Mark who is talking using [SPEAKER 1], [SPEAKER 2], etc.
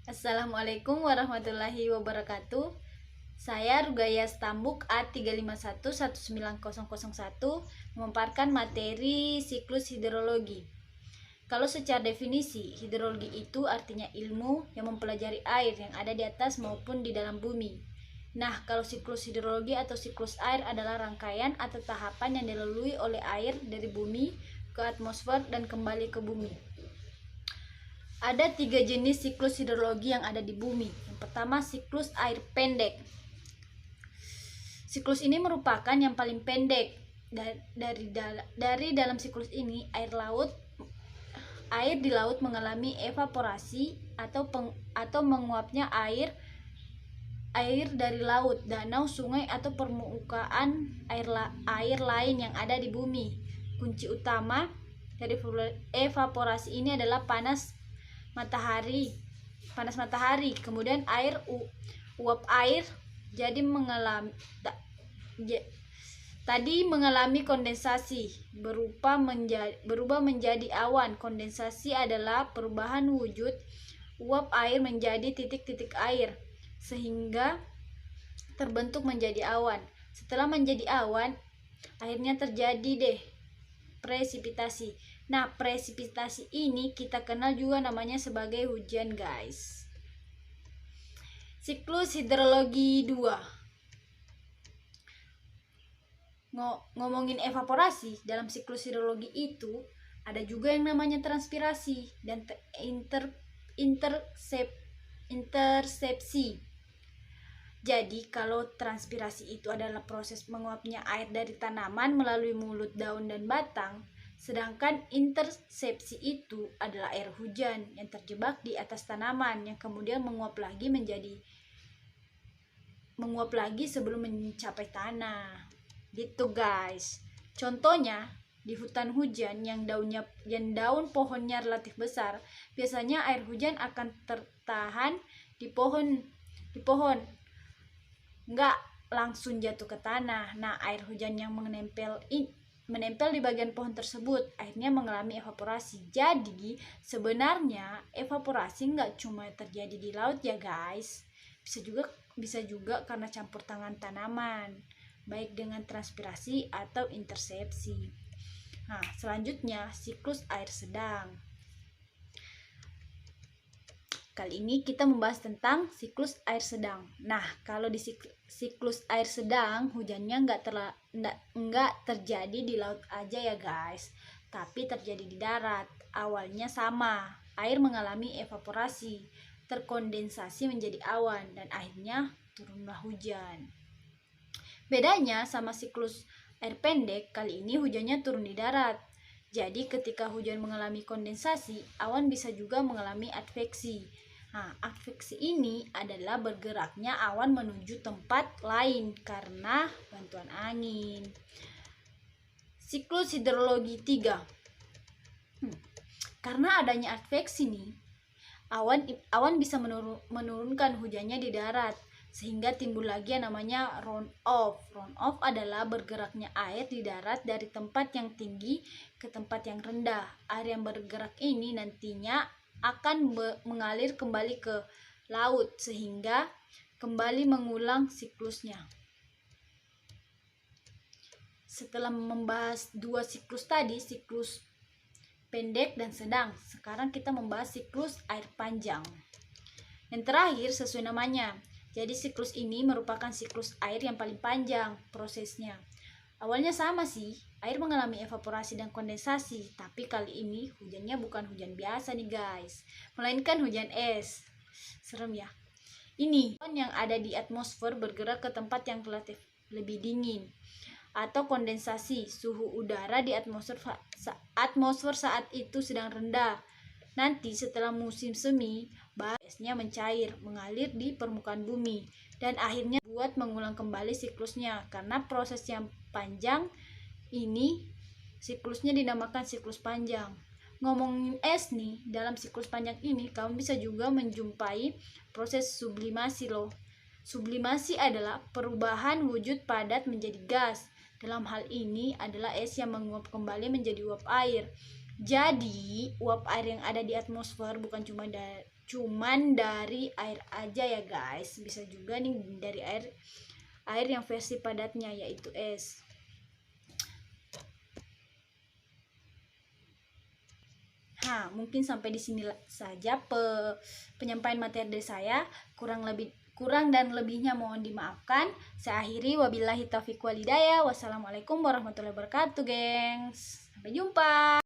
[SPEAKER 1] Assalamualaikum warahmatullahi wabarakatuh. Saya Rugaya Stambuk A35119001 memaparkan materi siklus hidrologi. Kalau secara definisi, hidrologi itu artinya ilmu yang mempelajari air yang ada di atas maupun di dalam bumi. Nah, kalau siklus hidrologi atau siklus air adalah rangkaian atau tahapan yang dilalui oleh air dari bumi ke atmosfer dan kembali ke bumi. Ada 3 jenis siklus hidrologi yang ada di bumi. Yang pertama, siklus air pendek. Siklus ini merupakan yang paling pendek. Dari dalam siklus ini, air di laut mengalami evaporasi atau menguapnya air dari laut, danau, sungai atau permukaan air lain yang ada di bumi. Kunci utama dari evaporasi ini adalah panas matahari, kemudian uap air jadi mengalami kondensasi berubah menjadi awan. Kondensasi adalah perubahan wujud uap air menjadi titik-titik air sehingga terbentuk menjadi awan. Setelah menjadi awan, akhirnya terjadi presipitasi. Nah, presipitasi ini kita kenal juga namanya sebagai hujan, guys. Siklus hidrologi 2. Ngomongin evaporasi, dalam siklus hidrologi itu ada juga yang namanya transpirasi dan intersepsi. Jadi, kalau transpirasi itu adalah proses menguapnya air dari tanaman melalui mulut, daun, dan batang, sedangkan intersepsi itu adalah air hujan yang terjebak di atas tanaman yang kemudian menguap lagi sebelum mencapai tanah. Gitu, guys. Contohnya, di hutan hujan yang daun pohonnya relatif besar, biasanya air hujan akan tertahan di pohon. Nggak langsung jatuh ke tanah. Nah, air hujan yang menempel di bagian pohon tersebut akhirnya mengalami evaporasi. Jadi sebenarnya evaporasi nggak cuma terjadi di laut ya, guys. Bisa juga karena campur tangan tanaman, baik dengan transpirasi atau intersepsi. Nah, selanjutnya siklus air sedang. Kali ini kita membahas tentang siklus air sedang. Nah, kalau di siklus air sedang, hujannya nggak terjadi di laut aja ya, guys, tapi terjadi di darat. Awalnya sama, air mengalami evaporasi, terkondensasi menjadi awan, dan akhirnya turunlah hujan. Bedanya sama siklus air pendek, kali ini hujannya turun di darat. Jadi ketika hujan mengalami kondensasi, awan bisa juga mengalami adveksi. Nah, adveksi ini adalah bergeraknya awan menuju tempat lain karena bantuan angin. Siklus hidrologi 3. Karena adanya adveksi nih, awan bisa menurunkan hujannya di darat sehingga timbul lagi yang namanya runoff. Runoff adalah bergeraknya air di darat dari tempat yang tinggi ke tempat yang rendah. Air yang bergerak ini nantinya akan mengalir kembali ke laut sehingga kembali mengulang siklusnya. Setelah membahas 2 siklus tadi, siklus pendek dan sedang, sekarang kita membahas siklus air panjang. Yang terakhir sesuai namanya. Jadi siklus ini merupakan siklus air yang paling panjang prosesnya. Awalnya sama sih, air mengalami evaporasi dan kondensasi, tapi kali ini hujannya bukan hujan biasa nih, guys, melainkan hujan es. Serem ya. Ini yang ada di atmosfer bergerak ke tempat yang relatif lebih dingin, atau kondensasi. Suhu udara di atmosfer saat itu sedang rendah. Nanti setelah musim semi, esnya mencair, mengalir di permukaan bumi, dan akhirnya buat mengulang kembali siklusnya. Karena proses yang panjang ini, siklusnya dinamakan siklus panjang. Ngomongin es nih, dalam siklus panjang ini kamu bisa juga menjumpai proses sublimasi loh. Sublimasi adalah perubahan wujud padat menjadi gas. Dalam hal ini adalah es yang menguap kembali menjadi uap air. Jadi, uap air yang ada di atmosfer bukan cuma cuman dari air aja ya guys, bisa juga nih dari air yang versi padatnya yaitu es. Nah, mungkin sampai di sini saja penyampaian materi dari saya. Kurang dan lebihnya mohon dimaafkan. Saya akhiri, wabillahi taufiq walhidayah. Wassalamualaikum warahmatullahi wabarakatuh, gengs. Sampai jumpa.